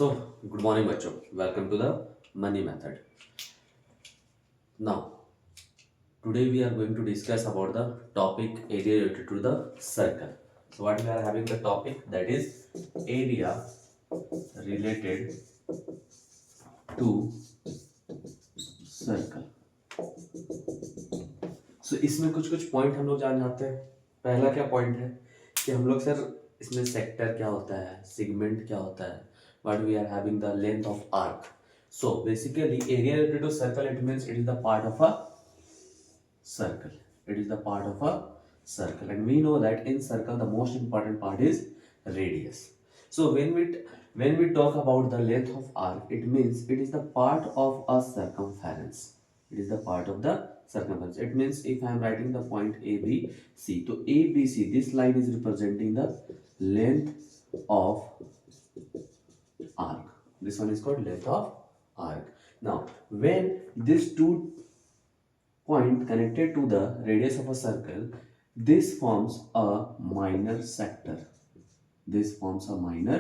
So, good morning, बच्चों. Welcome to the money method. Now, today we are going to discuss about the topic area related to the circle. So, what we are having the topic that is area related to circle. So, इसमें कुछ कुछ point हम लोग जान जाते हैं. पहला क्या पॉइंट है कि हम लोग सर इसमें सेक्टर क्या होता है, सेगमेंट क्या होता है, what we are having the length of arc. So basically area related to circle, it means it is the part of a circle. It is the part of a circle, and we know that in circle the most important part is radius. So when we talk about the length of arc, it means it is the part of a circumference. It is the part of the circumference. It means if I am writing the point A B C, so A B C, this line is representing the length of arc. This one is called length of arc. Now when these two point connected to the radius of a circle, this forms a minor sector. This forms a minor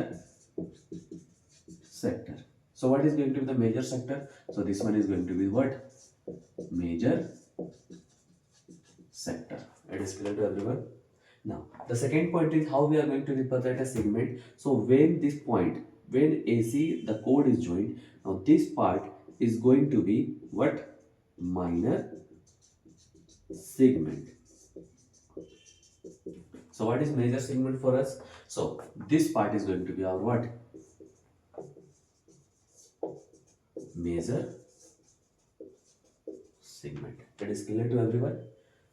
sector. So what is going to be the major sector? So this one is going to be what? Major sector. It is clear to everyone. Now the second point is how we are going to represent a segment. So when this point, when AC the chord is joined, now this part is going to be what? Minor segment. So what is major segment for us? So this part is going to be our what? Major segment. That is clear to everyone.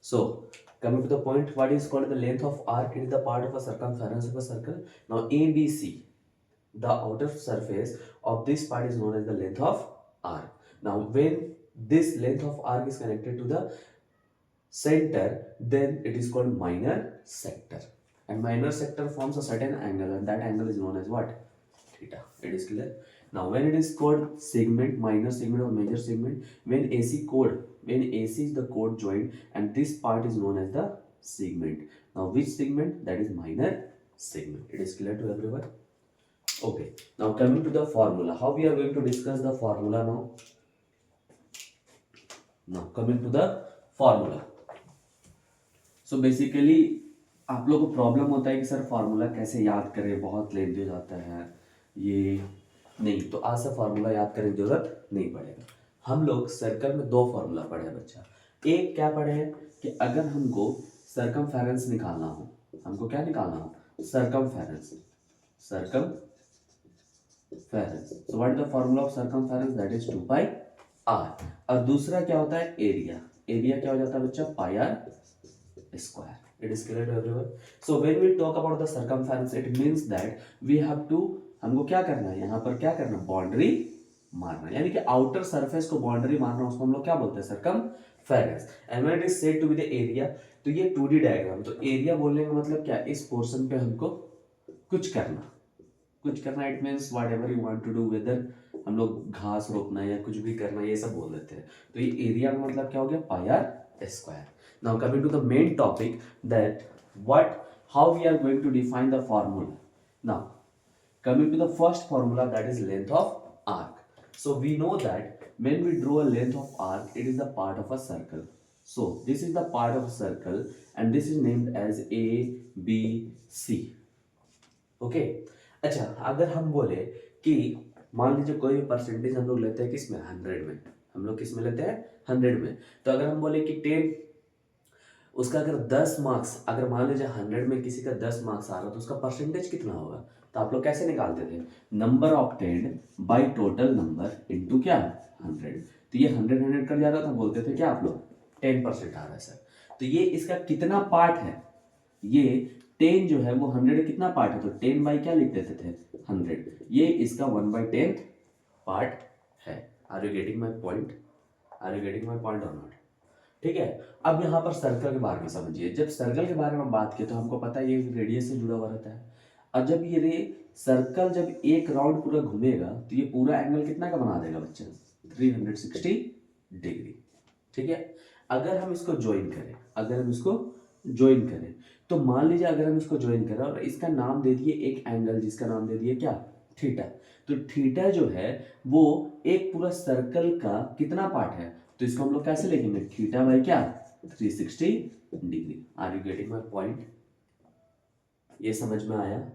So coming to the point, what is called the length of arc? It is the part of a circumference of a circle. Now ABC, the outer surface of this part is known as the length of arc. Now when this length of arc is connected to the center, then it is called minor sector, and minor sector forms a certain angle, and that angle is known as what? Theta. It is clear. Now when it is called segment, minor segment or major segment, when AC is the chord joined, and this part is known as the segment. Now which segment? That is minor segment. It is clear to everyone. Okay, now coming to the formula, how we are going to discuss the formula now? Now coming to the formula. So basically आप लोग को problem होता है कि sir formula कैसे याद करें, बहुत लेंथी हो जाता है ये. नहीं, तो आज से फार्मूला याद करने की जरूरत नहीं पड़ेगा. हम लोग सर्कल में दो फार्मूला पढ़े हैं बच्चा. एक क्या पढ़े हैं कि अगर हमको सर्कमफेरेंस निकालना हो, हमको क्या निकालना हो? Circumference. So what is the formula of circumference? That is 2 pi r. और दूसरा क्या होता है? एरिया. एरिया क्या हो जाता है बच्चा? पाई are square. It is clear to everyone. So when we talk about the circumference, it means that we have to, हमको क्या करना है यहाँ पर? क्या करना? बाउंड्री मारना, यानी कि आउटर सरफेस को बाउंड्री मारना, उसको हम लोग क्या बोलते हैं? Circumference. And when it is said to be the area, तो ये 2D डायग्राम. तो एरिया बोलने का मतलब क्या? इस पोर्शन पे हमको कुछ करना. It means whatever you want to do, whether हम लोग घास रोपना है या कुछ भी करना, ये सब बोल देते हैं. तो ये एरिया का मतलब क्या हो गया? Pi R square. Now coming to the main topic, that how we are going to define the formula. Now coming to the first formula, that is length of arc. So we know that when we draw a length of arc, it is the part of a circle. So this is the part of a circle, and this is named as A B C. Okay. अच्छा, अगर हम बोले कि मान लीजिए कोई भी percentage हम लोग लेते हैं किसमें? 100 में. हम लोग किसमें लेते हैं? 100 में. तो अगर हम बोले कि 10, उसका अगर 10 मार्क्स, अगर मान लीजिए 100 में किसी का 10 मार्क्स आ रहा, तो उसका परसेंटेज कितना होगा? तो आप लोग कैसे निकालते थे? Number obtained by total number into क्या? 100. तो ये 100 कट जाता था, बोलते थे क्या आप लोग? 10% आ रहा है सर. तो ये इसका कितना पार्ट है? ये 10 जो है वो 100 कितना पार्ट है? तो 10 बाई क्या लिख देते थे? 100. ये इसका 1/10 पार्ट है. Are you getting my point? और नॉट? ठीक है. अब यहाँ पर सर्कल के बारे में समझिए. जब सर्कल के बारे में बात की तो हमको पता है ये रेडियस से जुड़ा हुआ रहता है. और जब ये सर्कल जब एक राउंड पूरा घूमेगा, तो ये पूरा एंगल कितना का बना देगा बच्चे? 360 डिग्री. ठीक है. अगर हम इसको ज्वाइन करें, तो मान लीजिए अगर हम इसको ज्वाइन करें और इसका नाम दे दिए एक एंगल, जिसका नाम दे दिए क्या? थीटा। तो थीटा जो है वो एक पूरा सर्कल का कितना पार्ट है, तो इसको हम लोग कैसे लिखेंगे, थीटा बाई क्या, 360 degree. Are you getting my point? ये समझ में आया?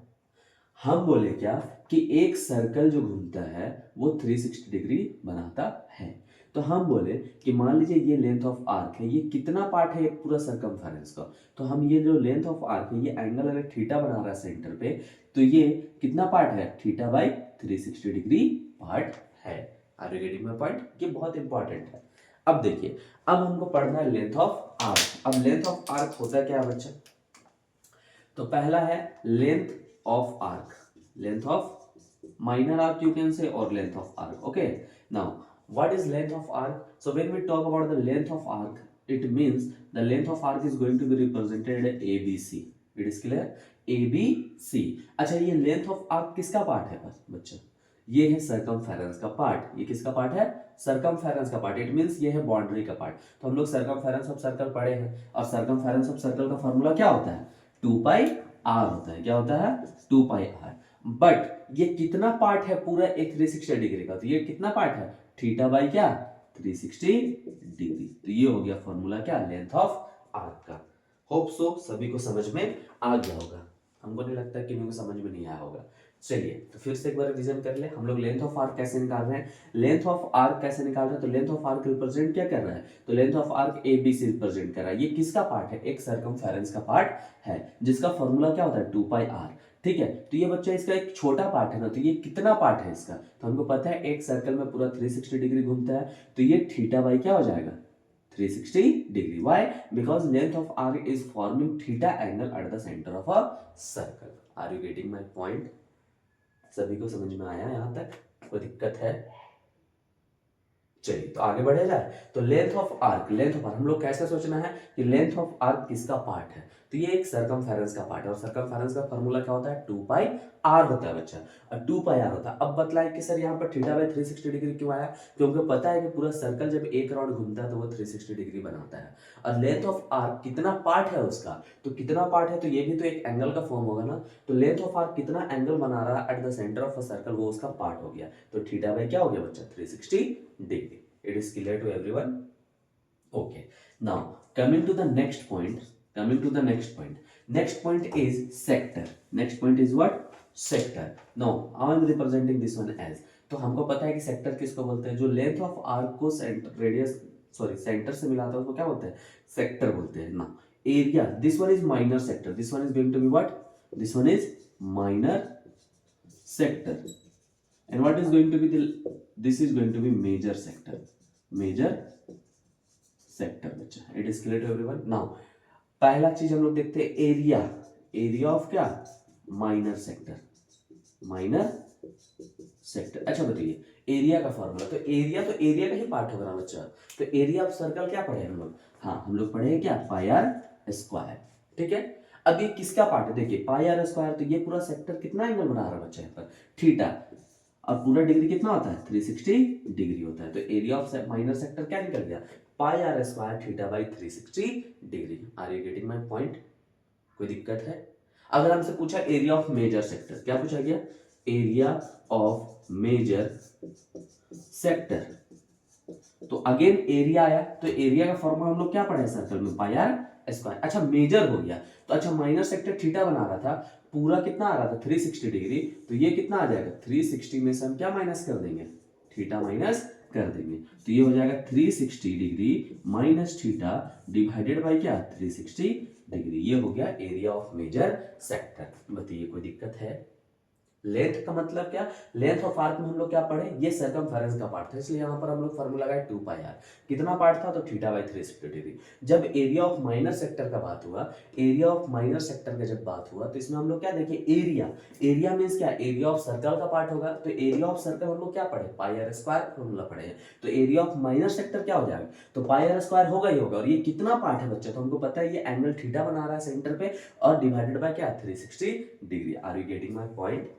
हम बोले क्या कि एक सर्कल जो घूमता है वो 360 डिग्री बनाता है। तो हम बोले कि मान लीजिए ये लेंथ ऑफ आर्क है, ये कितना पार्ट है एक पूरा सरकमफेरेंस का, तो हम ये जो लेंथ ऑफ आर्क है, ये एंगल अगर थीटा बना रहा है सेंटर पे, तो ये कितना पार्ट है, थीटा बाई 360 डिग्री पार्ट है। Are you getting my point? ये बहुत इंपॉर्टेंट है। अब देखिए, अब हमको पढ़ना है लेंथ ऑफ आर्क। अब लेंथ ऑफ आर्क होता क्या है बच्चा? तो पहला है length of arc, length of minor arc you can say, or length of arc. Okay, now what is length of arc? So when we talk about the length of arc, it means the length of arc is going to be represented ABC. It is clear? ABC. अच्छा, ये length of arc किसका part है बच्चा? ये है circumference का part. ये किसका पार्ट है? सर्कमफेरेंस का पार्ट। इट मींस ये है बाउंड्री का पार्ट। तो हम लोग सर्कमफेरेंस ऑफ सर्कल पढ़े हैं, और सर्कमफेरेंस ऑफ सर्कल का फॉर्मूला क्या होता है, 2 पाई r होता है। क्या होता है? 2 पाई r। बट ये कितना पार्ट है पूरा एक 360 डिग्री का, तो ये कितना पार्ट है, थीटा बाई क्या, 360 डिग्री। तो ये हो गया फॉर्मूला क्या, लेंथ ऑफ आर्क का। होप सो सभी को समझ में आ गया होगा। हमको नहीं लगता कि किसी को समझ में नहीं आया होगा। चलिए तो फिर से एक बार रिवीजन कर ले। हम लोग लेंथ ऑफ आर्क कैसे निकाल रहे हैं, लेंथ ऑफ आर्क कैसे निकाल रहे हैं, तो लेंथ ऑफ आर्क रिप्रेजेंट क्या कर रहा है, तो length of arc ABC represent कर रहा है। ये किसका पार्ट है, एक सर्कमफेरेंस का पार्ट है, जिसका फॉर्मूला क्या होता है, 2 पाई r। ठीक है, तो ये बच्चा इसका एक छोटा पार्ट है ना, तो ये कितना पार्ट है इसका, तो हमको पता है एक सर्कल में पूरा 360 डिग्री घूमता है, तो ये थीटा बाई क्या हो जाएगा, 360 degree. Why? Because length of arc is forming theta angle at the centre of a circle. Are you getting my point? सभी को समझ में आया यहां तक? कोई दिक्कत है? चलिए तो आगे बढ़े जाए। तो length of arc, length of arc हम लोग कैसे सोचना है कि लेंथ ऑफ आर्क किसका पार्ट है, तो ये एक सर्कमफेरेंस का पार्ट है, और सर्कमफेरेंस का फॉर्मूला क्या होता है, 2 पाई r होता है बच्चा, और 2 पाई r होता है। अब बतलाए कि सर यहाँ पर थीटा बाई 360 डिग्री क्यों आया, क्योंकि पता है कि पूरा सर्कल जब एक राउंड घूमता है तो वो 360 डिग्री बनाता है। और लेंथ ऑफ आर्क कितना पार्ट है उसका, तो कितना पार्ट है, तो ये भी तो एक एंगल का फॉर्म होगा ना, तो लेंथ ऑफ आर्क कितना एंगल बना रहा है eight the centre of a circle, वो उसका पार्ट हो गया। तो थीटा बाई क्या हो गया बच्चा, 360 degree. It is clear to everyone? Okay. Now coming to the next point. Coming to the next point. Next point is sector. Next point is what? Sector. Now I am representing this one as. तो हमको पता है कि sector किसको बोलते हैं, जो length of arc को सेंटर से मिलाता है उसको क्या बोलते हैं, सेक्टर बोलते हैं ना। Area, this one is minor sector, this one is going to be what, this one is minor sector, and what is going to be this is going to be major sector, major sector बच्चा। it is clear to everyone? now पहला चीज हम लोग देखते हैं area, area of क्या, minor sector, minor sector. अच्छा बताइए एरिया का फॉर्मूला, तो एरिया का ही पार्ट होगा ना बच्चा, तो एरिया ऑफ सर्कल क्या पढ़े हम लोग, हाँ हम लोग पढ़े क्या, पाई r स्क्वायर। ठीक है, अब ये किसका पार्ट है, देखिए पाई r स्क्वायर, तो ये पूरा सेक्टर कितना एंगल बना रहा है बच्चा यहाँ पर, थीटा, और पूरा डिग्री कितना होता है, 360 डिग्री होता है। तो एरिया ऑफ माइनर सेक्टर क्या निकल गया, pi r square theta by 360 degree. Are you getting my point? कोई दिक्कत है? अगर हमसे पूछा एरिया ऑफ मेजर सेक्टर, क्या पूछा गया, एरिया ऑफ मेजर सेक्टर, तो अगेन एरिया आया, तो एरिया का फॉर्मूला हम लोग क्या पढ़े सर्कल में, पाई r स्क्वायर। अच्छा मेजर हो गया, तो अच्छा माइनर सेक्टर थीटा बना रहा था, पूरा कितना आ रहा था, 360 डिग्री, तो ये कितना आ जाएगा, 360 में से हम क्या माइनस कर देंगे, थीटा माइनस कर देंगे, तो ये हो जाएगा 360 degree minus theta divided by क्या, 360 डिग्री। ये हो गया एरिया ऑफ मेजर सेक्टर। बताइए कोई दिक्कत है? लेंथ का मतलब क्या, लेंथ ऑफ आर्क में हम लोग क्या पढ़े, ये सर्कमफेरेंस का पार्ट था, इसलिए यहाँ पर हम लोग फॉर्मूला लगाए 2 पाई r। कितना पार्ट था, तो थीटा बाई 360 डिग्री। जब एरिया ऑफ माइनर सेक्टर का बात हुआ, एरिया ऑफ माइनर सेक्टर का जब बात हुआ, तो इसमें हम लोग क्या देखे, एरिया, एरिया मींस क्या, एरिया ऑफ सर्कल का पार्ट होगा, तो एरिया ऑफ सर्कल हम लोग क्या पढ़े, पाई r स्क्वायर फॉर्मूला पढ़े हैं, तो एरिया ऑफ माइनर सेक्टर क्या हो जाएगा, तो पाई r स्क्वायर होगा ही होगा। और ये कितना पार्ट है बच्चा, तो हमको पता है ये एंगल थीटा बना रहा है सेंटर पे, और डिवाइडेड बाय क्या, 360 degree. Are you getting my point?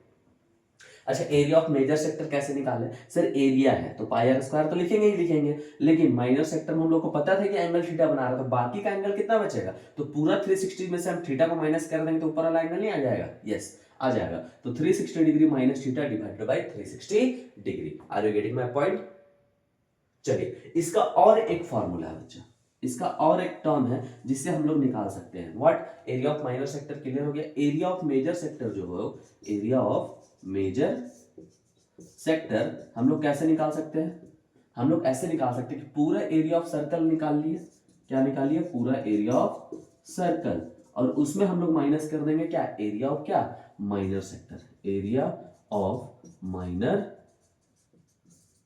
अच्छा एरिया ऑफ मेजर सेक्टर कैसे निकाले, सर एरिया है तो पाई r स्क्वायर तो लिखेंगे ही लिखेंगे, लेकिन माइनर सेक्टर में हम लोग को पता था कि एंगल थीटा बना रहा था, तो बाकी का एंगल कितना बचेगा, तो पूरा 360 में से हम थीटा को माइनस कर देंगे तो ऊपर वाला एंगल नहीं आ जाएगा, यस। आ जाएगा। तो 360 degree minus theta divided by 360 degree. Are you getting my point? चलिए, इसका और एक फॉर्मूला है बच्चा, इसका और एक टर्म है जिससे हम लोग निकाल सकते हैं। What? Area of minor sector clear हो गया। एरिया ऑफ मेजर सेक्टर जो हो, एरिया ऑफ मेजर सेक्टर हम लोग कैसे निकाल सकते हैं? हम लोग ऐसे निकाल सकते हैं कि पूरा एरिया ऑफ सर्कल निकाल लिए। क्या निकाल लिए? पूरा एरिया ऑफ सर्कल, और उसमें हम लोग माइनस कर देंगे क्या? एरिया ऑफ क्या? Minor sector. Area of minor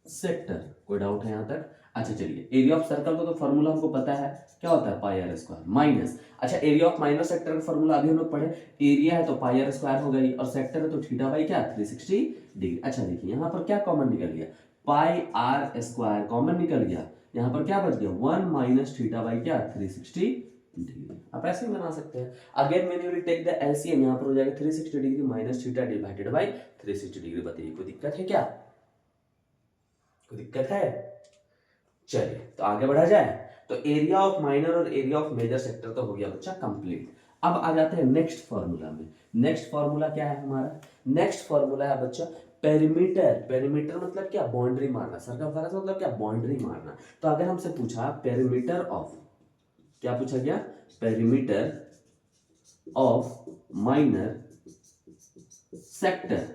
sector. कोई डाउट है यहां तक? अच्छा चलिए, एरिया ऑफ सर्कल का तो फॉर्मूला हमको पता है, क्या होता है? Pi R square minus. अच्छा, एरिया ऑफ माइनर सेक्टर का फॉर्मूला अभी हम लोग पढ़े, एरिया है तो पाई आर स्क्वायर हो गई, और सेक्टर है तो थीटा बाई क्या? 360 डिग्री। अच्छा देखिए, यहाँ पर क्या कॉमन निकल गया? पाई आर स्क्वायर कॉमन निकल गया। यहाँ पर क्या बच गया? 1 माइनस थीटा बाई क्या? 360 डिग्री। आप ऐसे ही बना सकते हैं। Again when you will take the LCM, यहाँ पर हो जाएगा 360 degree minus theta divided by 360 degree. बताइए कोई दिक्कत है क्या? कोई दिक्कत है? चलिए, तो आगे बढ़ा जाए। तो एरिया ऑफ माइनर और एरिया ऑफ मेजर सेक्टर तो हो गया बच्चा कंप्लीट। अब आ जाते हैं नेक्स्ट फॉर्मूला में। नेक्स्ट फॉर्मूला क्या है हमारा? नेक्स्ट फॉर्मूला है बच्चा पेरीमीटर। पेरीमीटर मतलब क्या? बाउंड्री मारना। सर्कमफेरेंस मतलब क्या? बाउंड्री मारना। तो अगर हमसे पूछा पेरीमीटर ऑफ, क्या पूछा गया? Perimeter of minor sector.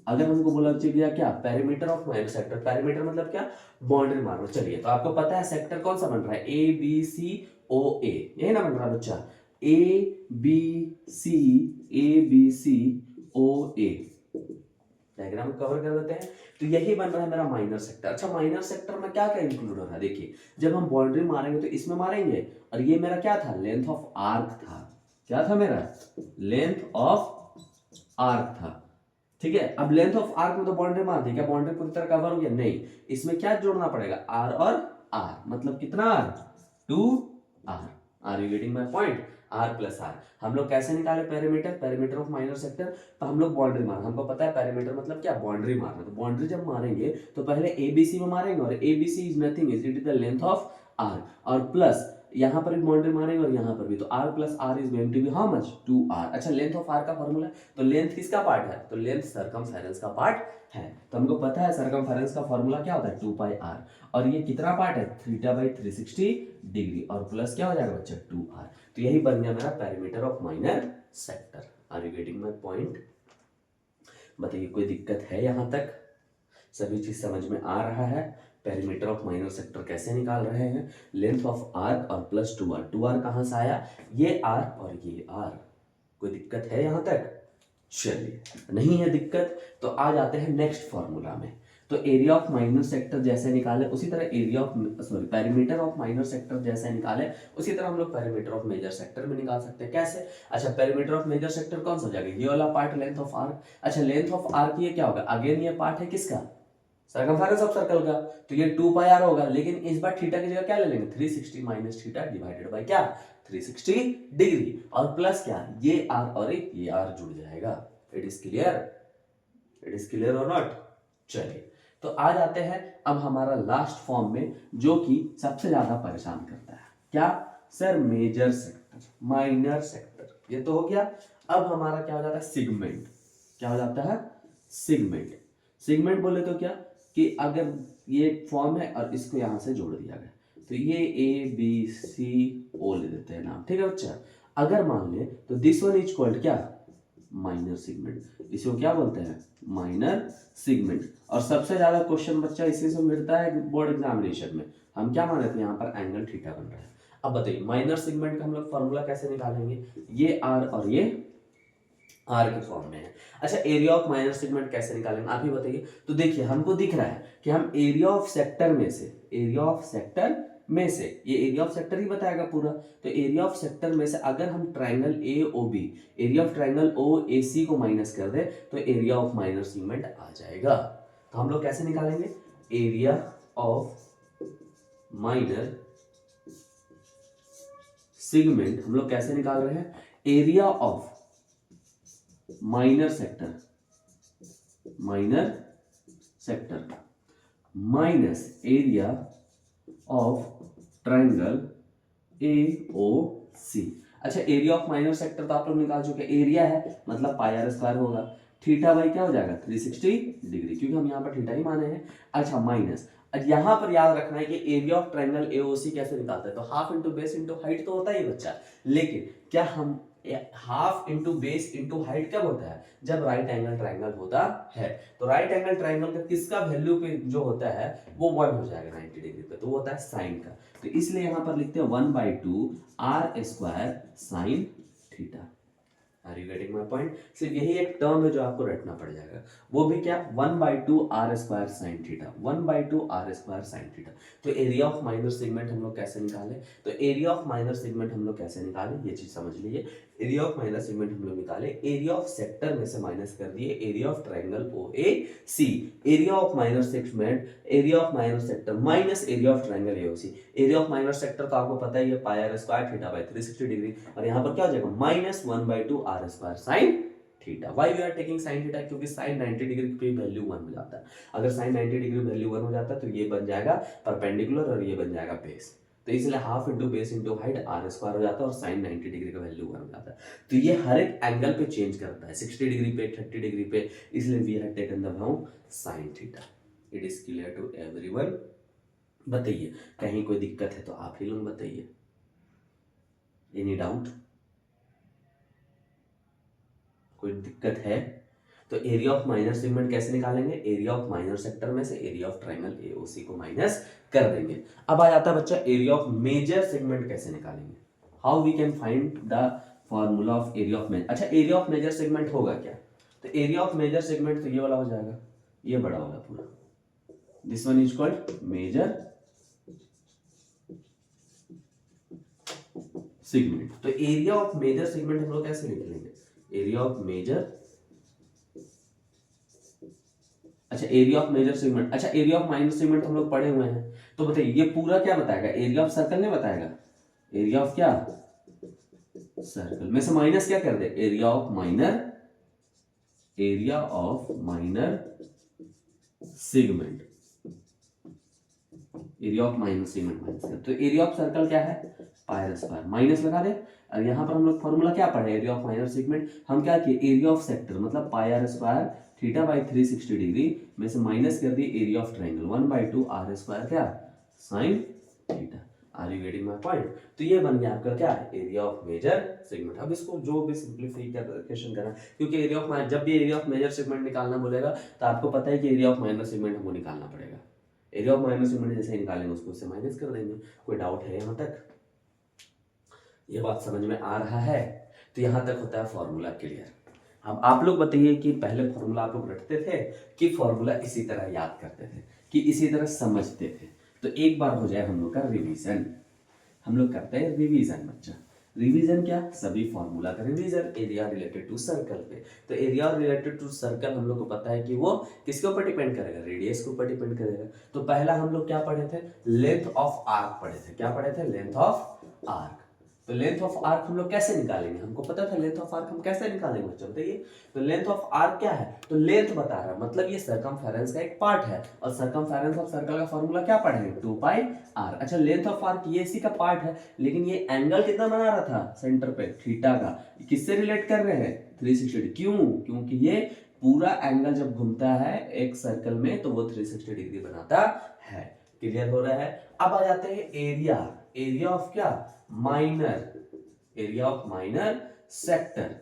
अगर हमको बोला गया क्या? Perimeter of minor sector. Perimeter मतलब क्या? बाउंड्री मारना। चलिए, तो आपको पता है सेक्टर कौन सा बन रहा है? ए बी सी ओ ए, यही ना बन रहा है बच्चा? A B C O A. Diagram cover कर देते हैं। तो यही बन रहा है मेरा माइनर सेक्टर। अच्छा, माइनर सेक्टर में क्या क्या इंक्लूड हो रहा है? देखिए, जब हम बाउंड्री मारेंगे तो इसमें मारेंगे, और ये मेरा क्या था? लेंथ ऑफ आर्क था। क्या था मेरा? लेंथ ऑफ आर्क था। ठीक है, अब लेंथ ऑफ आर्क में तो बाउंड्री मार दी, क्या बाउंड्री पूरी तरह कवर हो गया? नहीं, इसमें क्या जोड़ना पड़ेगा? आर और आर, मतलब कितना r? 2 r. Are you getting my point? R plus r. हम लोग कैसे निकाले perimeter? Perimeter of minor sector, तो हम लोग बाउंड्री मारना। हमको पता है पेरीमीटर मतलब क्या? बाउंड्री मारना। तो बाउंड्री जब मारेंगे तो पहले एबीसी में मारेंगे, और ABC is nothing, it is the length of r, और प्लस यहां पर भी बाउंड्री मारेंगे और यहां पर भी, तो r plus r is going to be how much? 2r। अच्छा, लेंथ ऑफ r का फॉर्मूला, तो लेंथ किसका पार्ट है? तो लेंथ सर्कमफेरेंस का पार्ट है। तो हमको पता है सर्कमफेरेंस का फॉर्मूला क्या होता है? 2 पाई r, और ये कितना पार्ट है? थीटा बाई 360 डिग्री, और प्लस क्या हो जाएगा बच्चा? 2r। तो यही बन गया मेरा perimeter of minor sector. Are you getting my point? बताइए कोई दिक्कत है यहां तक? सभी चीज समझ में आ रहा है? पेरीमीटर ऑफ माइनर सेक्टर कैसे निकाल रहे हैं? लेंथ ऑफ आर्क और प्लस 2r। 2r कहां से आया? ये r और ये r। कोई दिक्कत है यहां तक? चलिए, नहीं है दिक्कत, तो आ जाते हैं नेक्स्ट फॉर्मूला में। तो एरिया ऑफ माइनर सेक्टर जैसे निकाले उसी तरह area of perimeter of minor sector जैसे निकाले उसी तरह हम लोग पेरीमीटर ऑफ मेजर सेक्टर में निकाल सकते हैं। कैसे? अच्छा, पेरीमीटर ऑफ मेजर सेक्टर कौन सा हो जाएगा? ये वाला पार्ट लेंथ ऑफ आर्क। अच्छा, लेंथ ऑफ आर्क ये क्या होगा? अगेन ये पार्ट है किसका? सर्कमफेरेंस ऑफ सर्कल का, तो ये 2 पाई आर होगा, लेकिन इस बार थीटा की जगह क्या ले लेंगे? 360 माइनस थीटा डिवाइडेड बाय क्या? 360 डिग्री, और प्लस क्या? ये आर और ये आर जुड़ जाएगा। It is clear? It is clear और नॉट? चलिए, तो आ जाते हैं अब हमारा लास्ट फॉर्म में, जो कि सबसे ज्यादा परेशान करता है। क्या sir? Major sector, minor sector, ये तो हो गया। अब हमारा क्या हो जाता है? सिगमेंट। क्या हो जाता है? सिगमेंट। सिगमेंट बोले तो क्या कि अगर ये फॉर्म है और इसको यहां से जोड़ दिया गया, तो ये ए बी सी ओ ले देते हैं नाम। ठीक है बच्चा? अगर मान ले तो दिस वन इज कॉल्ड क्या? Minor segment. इसको क्या बोलते हैं? Minor segment. और सबसे ज्यादा क्वेश्चन बच्चा इसी से मिलता है बोर्ड एग्जामिनेशन में। हम क्या मान लेते हैं? यहाँ पर एंगल थीटा बन रहा है। अब बताइए, माइनर सिगमेंट का हम लोग फॉर्मूला कैसे निकालेंगे? ये आर और ये आर के फॉर्म में है। अच्छा, एरिया ऑफ माइनर सेगमेंट कैसे निकालेंगे आप ही बताइए। तो देखिए, हमको दिख रहा है कि हम एरिया ऑफ सेक्टर में से, एरिया ऑफ सेक्टर में से, ये एरिया ऑफ सेक्टर ही बताएगा पूरा, तो एरिया ऑफ सेक्टर में से अगर हम triangle A O B, area of triangle O A C को माइनस कर दे तो एरिया ऑफ माइनर सेगमेंट आ जाएगा। तो हम लोग कैसे निकालेंगे? एरिया ऑफ माइनर सेगमेंट हम लोग कैसे निकाल रहे हैं? Area of minor sector, minor sector minus area of triangle A O C. अच्छा एरिया ऑफ माइनर सेक्टर तो आप लोग निकाल चुके, एरिया है मतलब पाई आर स्क्वायर होगा, थीटा बाई क्या हो जाएगा 360 डिग्री, क्योंकि हम यहाँ पर थीटा ही माने हैं। अच्छा माइनस, यहाँ पर याद रखना है कि एरिया ऑफ ट्रायंगल एओसी कैसे निकालते हैं, तो half into base into height तो होता ही बच्चा, लेकिन क्या हम half into base into height कब होता है, जब राइट एंगल ट्रायंगल होता है। तो राइट एंगल ट्रायंगल का किसका वैल्यू पे जो होता है वो 1 हो जाएगा 90 डिग्री पे, तो वो होता है साइन का। तो इसलिए यहां पर लिखते हैं 1/2 are square sine theta. Are you getting my point? सिर्फ यही एक टर्म है जो आपको रटना पड़ जाएगा, वो भी क्या 1/2 are square sine theta, 1/2 are square sine theta. तो एरिया ऑफ माइनर सेगमेंट हम लोग कैसे निकालें, तो एरिया ऑफ माइनर सेगमेंट हम लोग कैसे निकालें ये चीज समझ लीजिए। एरिया ऑफ माइनर सेगमेंट हम लोग निकाले, एरिया ऑफ सेक्टर में से माइनस कर दिए area of triangle O A C, area of minor segment area of minor sector minus area of triangle A O C. Area of minor sector तो आपको पता ही है pi R square theta by 360 degree, और यहाँ पर क्या हो जाएगा minus 1/2 are square sine theta. Why we are taking sine theta, क्योंकि साइन 90 डिग्री पे वैल्यू 1 हो जाता है। अगर साइन 90 डिग्री वैल्यू 1 हो जाता है तो ये बन जाएगा परपेंडिकुलर और ये बन जाएगा बेस, तो इसलिए half into base into height r square हो जाता है और साइन 90 डिग्री का वैल्यू 1 हो जाता है। तो ये हर एक एंगल पे चेंज करता है, 60 डिग्री पे 30 डिग्री पे, इसलिए we have taken the value sine theta. It is clear to everyone? बताइए कहीं कोई दिक्कत है तो आप ही लोग बताइए, एनी डाउट? कोई दिक्कत है तो एरिया ऑफ माइनर सेगमेंट कैसे निकालेंगे, एरिया ऑफ माइनर सेक्टर में से एरिया ऑफ ट्रायंगल एओसी को माइनस कर देंगे। अब आ जाता है बच्चा एरिया ऑफ मेजर सेगमेंट कैसे निकालेंगे, how we can find the formula of area of major. अच्छा एरिया ऑफ मेजर सेगमेंट होगा क्या, तो एरिया ऑफ मेजर सेगमेंट तो ये वाला हो जाएगा, ये बड़ा वाला पूरा, this one is called major segment. तो एरिया ऑफ मेजर सेगमेंट हम लोग कैसे निकालेंगे, एरिया ऑफ मेजर, अच्छा एरिया ऑफ मेजर सेगमेंट, अच्छा एरिया ऑफ माइनर सेगमेंट हम लोग पढ़े हुए हैं, तो बताइए ये पूरा क्या बताएगा, एरिया ऑफ सर्कल नहीं बताएगा, एरिया ऑफ क्या सर्कल में से माइनस क्या कर दे, area of minor, area of minor segment, area of minor segment minus कर, तो एरिया ऑफ सर्कल क्या है पाई आर स्क्वायर, माइनस लगा दे। और यहाँ पर हम लोग फॉर्मूला क्या पढ़े, एरिया ऑफ माइनर सेगमेंट, हम क्या किए एरिया ऑफ सेक्टर मतलब pi R square theta by 360 degree में से माइनस कर दिए area of triangle 1/2 are square क्या sine theta. Are you getting my point? तो ये बन गया आपका क्या एरिया ऑफ मेजर सेगमेंट। अब इसको जो भी सिंप्लीफिकेशन करना, क्योंकि एरिया ऑफ जब भी एरिया ऑफ मेजर सेगमेंट निकालना बोलेगा तो आपको पता है कि एरिया ऑफ माइनर सेगमेंट हमको निकालना पड़ेगा, एरिया ऑफ माइनर सेगमेंट जैसे निकालेंगे उसको उससे माइनस कर देंगे। कोई डाउट है यहाँ तक, ये बात समझ में आ रहा है? तो यहाँ तक होता है फॉर्मूला क्लियर। अब आप लोग बताइए कि पहले फॉर्मूला आप लोग रटते थे कि फॉर्मूला इसी तरह याद करते थे कि इसी तरह समझते थे, तो एक बार हो जाए हम लोग का रिवीजन। हम लोग करते हैं रिवीजन बच्चा, रिवीजन क्या, सभी फॉर्मूला का revision area related to circle पे। तो एरिया रिलेटेड टू सर्कल हम लोग को पता है कि वो किसके ऊपर डिपेंड करेगा, रेडियस के ऊपर डिपेंड करेगा। तो पहला हम लोग क्या पढ़े थे, लेंथ ऑफ आर्क पढ़े थे, क्या पढ़े थे, लेंथ ऑफ आर्क। तो लेंथ ऑफ आर्क हम लोग कैसे निकालेंगे, हमको पता था लेंथ ऑफ आर्क हम कैसे निकालेंगे बच्चों बताइए। तो लेंथ ऑफ आर्क क्या है, तो लेंथ बता रहा है मतलब ये सर्कमफेरेंस का एक पार्ट है, और सर्कमफेरेंस ऑफ सर्कल का फॉर्मूला क्या पढ़ेंगे 2πr। अच्छा लेंथ ऑफ आर्क ये इसी का पार्ट है, लेकिन ये एंगल कितना बना रहा था सेंटर पे थीटा का, किससे रिलेट कर रहे हैं 360, क्यों, क्योंकि ये पूरा एंगल जब घूमता है एक सर्कल में तो वो 360 डिग्री बनाता है। क्लियर हो रहा है? अब आ जाते हैं एरिया, एरिया ऑफ क्या minor, area of minor sector.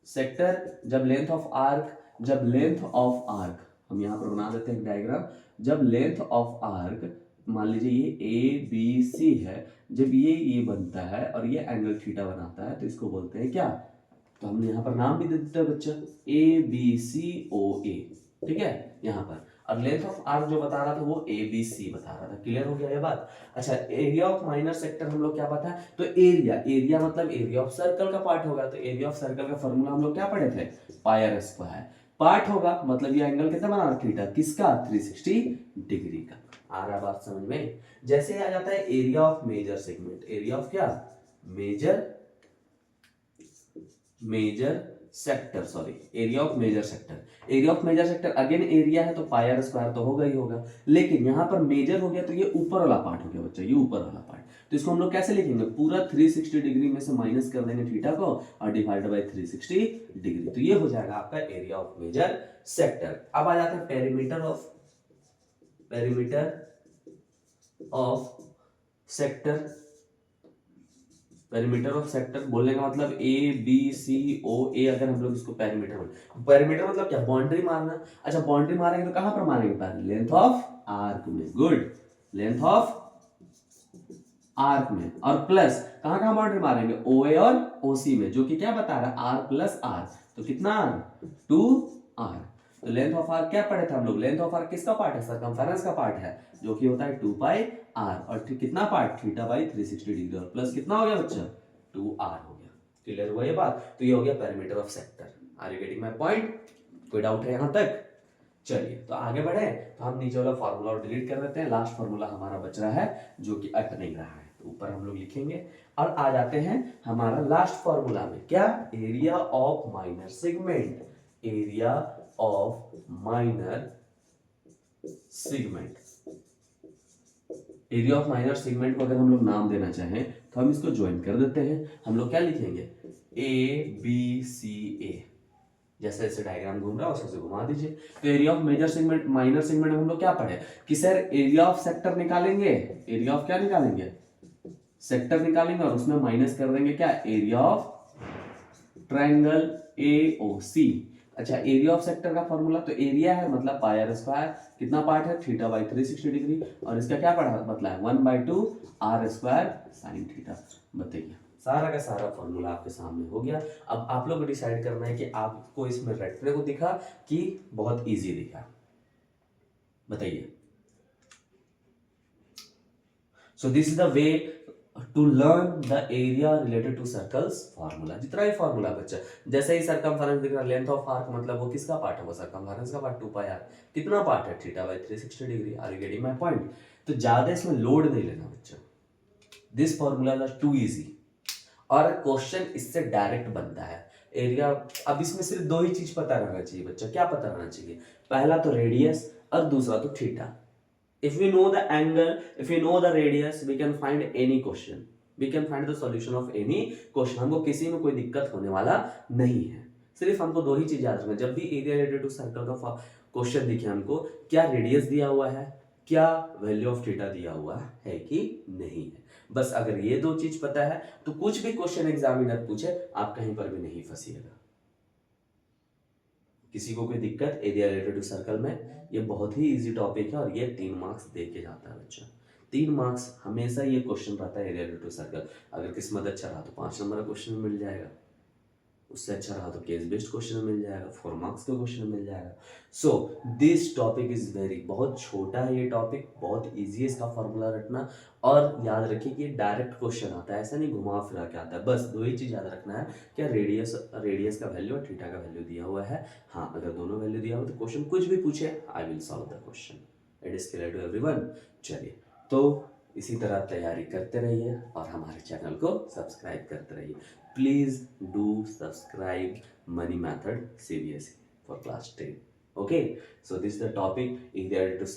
Sector जब लेंथ ऑफ आर्क, जब लेंथ ऑफ आर्क हम यहां पर बना देते हैं डायग्राम, जब लेंथ ऑफ आर्क मान लीजिए ये ए बी सी है, जब ये बनता है और ये एंगल थीटा बनाता है तो इसको बोलते हैं क्या, तो हमने यहाँ पर नाम भी दे देते हैं बच्चा ए बी सी ओ ए, ठीक है यहाँ पर। और लेंथ ऑफ आर्क जो बता रहा था वो ए बी सी बता रहा था। क्लियर हो गया ये बात? अच्छा एरिया ऑफ माइनर सेक्टर हम लोग क्या पता है, तो एरिया, एरिया मतलब एरिया ऑफ सर्कल का पार्ट होगा, तो एरिया ऑफ सर्कल का फॉर्मूला हम लोग क्या पढ़े थे पाई आर स्क्वायर, पार्ट होगा मतलब ये एंगल कितना बना थीटा, किसका 360 डिग्री का। आ रहा बात समझ में? जैसे आ जाता है area of major segment, area of क्या major, major sector, sorry area of major sector. Area of major sector again area है तो पाई आर स्क्वायर तो होगा ही होगा, लेकिन यहां पर मेजर हो गया तो ये ऊपर वाला पार्ट हो गया बच्चा, ये ऊपर वाला पार्ट, तो इसको हम लोग कैसे लिखेंगे, पूरा 360 डिग्री में से माइनस कर देंगे थीटा को और डिवाइड बाय 360 डिग्री, तो ये हो जाएगा आपका एरिया ऑफ मेजर सेक्टर। अब आ जाता है perimeter of sector. Perimeter of sector बोलने का मतलब ए बी सी ओ ए, अगर हम लोग इसको पेरीमीटर बोले, पेरीमीटर मतलब क्या, बाउंड्री मारना। अच्छा बाउंड्री मारेंगे तो कहां पर मारेंगे, पहले लेंथ ऑफ आर्क में, गुड, लेंथ ऑफ आर्क में, और प्लस कहां कहां बाउंड्री मारेंगे, ओ ए और ओ सी में, जो कि क्या बता रहा है, आर प्लस आर, तो कितना आर, 2r। तो लेंथ ऑफ आर्क क्या पढ़े थे हम लोग, लेंथ ऑफ आर्क किसका पार्ट है, सरकमफेरेंस का पार्ट है, जो कि होता है 2πr, और कितना पार्ट, थीटा बाई 360 डिग्री, और प्लस कितना हो गया बच्चा, 2r हो गया। क्लियर हुआ ये बात, तो ये हो गया perimeter of sector. Are you getting my point, कोई डाउट है यहां तक? चलिए तो आगे बढ़े, तो हम नीचे वाला फॉर्मूला डिलीट कर देते हैं, लास्ट फॉर्मूला हमारा बच रहा है जो कि अट नहीं रहा है, तो ऊपर हम लोग लिखेंगे और आ जाते हैं हमारा लास्ट फॉर्मूला में, क्या, area of minor segment, area of minor segment. Area of minor segment को अगर हम लोग नाम देना चाहें तो हम इसको ज्वाइन कर देते हैं, हम लोग क्या लिखेंगे, ए बी सी ए, जैसे जैसे डायग्राम घूम रहा है वैसे घुमा दीजिए। तो area of major segment, minor segment हम लोग क्या पढ़े कि सर एरिया ऑफ सेक्टर निकालेंगे, एरिया ऑफ क्या निकालेंगे, सेक्टर निकालेंगे, और उसमें माइनस कर देंगे क्या, एरिया ऑफ ट्रायंगल AOC। अच्छा एरिया ऑफ सेक्टर का फॉर्मूला, तो एरिया है मतलब पाई आर स्क्वायर, कितना पार्ट है, थीटा बाई 360 डिग्री, और इसका क्या पढ़ा बतला है, 1/2 r स्क्वायर साइन थीटा। बताइए, सारा का सारा फॉर्मूला आपके सामने हो गया। अब आप लोग को डिसाइड करना है कि आपको इसमें रटने को दिखा कि बहुत इजी दिखा, बताइए। So this is the way to learn the area related to circles formula. जितना भी फॉर्मूला बच्चा, जैसे ही सरकमफेरेंस दिख रहा, लेंथ ऑफ आर्क मतलब वो किसका पार्ट है, वो सरकमफेरेंस का पार्ट, 2πr, कितना पार्ट है, theta by 360 degree. Are you getting my point? तो ज्यादा इसमें लोड नहीं लेना बच्चा, this formula is too easy, और क्वेश्चन इससे डायरेक्ट बनता है। एरिया, अब इसमें सिर्फ दो ही चीज पता रहना चाहिए बच्चा, क्या पता रहना चाहिए, पहला तो रेडियस और दूसरा तो theta. If we know the angle, if we know the radius, we can find any question. We can find the solution of any question. हमको किसी में कोई दिक्कत होने वाला नहीं है। सिर्फ हमको दो ही चीज याद रखना, जब भी एरिया रिलेटेड टू सर्कल का क्वेश्चन दिखे हमको, क्या रेडियस दिया हुआ है, क्या वैल्यू ऑफ थीटा दिया हुआ है कि नहीं है। बस अगर ये दो चीज पता है तो कुछ भी क्वेश्चन एग्जामिनर पूछे आप कहीं पर भी नहीं फंसिएगा। किसी को कोई दिक्कत एरिया रिलेटेड टू सर्कल में, ये बहुत ही इजी टॉपिक है और ये 3 मार्क्स दे के जाता है बच्चा। 3 मार्क्स हमेशा ये क्वेश्चन रहता है एरिया रिलेटेड टू सर्कल। अगर किस्मत अच्छा रहा तो 5 नंबर का क्वेश्चन मिल जाएगा, उससे अच्छा रहा तो केस बेस्ड क्वेश्चन मिल जाएगा, 4 मार्क्स का क्वेश्चन मिल जाएगा। So this topic is very, बहुत छोटा है ये टॉपिक, बहुत इजी है इसका फॉर्मूला रखना, और याद रखिए कि डायरेक्ट क्वेश्चन आता है, ऐसा नहीं घुमा फिरा के आता है। बस दो ही चीज याद रखना है, क्या रेडियस का वैल्यू और थीटा का वैल्यू दिया हुआ है। हाँ अगर दोनों वैल्यू दिया हुआ तो क्वेश्चन कुछ भी पूछे, I will solve the question, it is clear to everyone. चलिए तो इसी तरह तैयारी करते रहिए और हमारे चैनल को सब्सक्राइब करते रहिए। Please do subscribe money method CBSE for class 10. Okay, so this is the topic. If they are to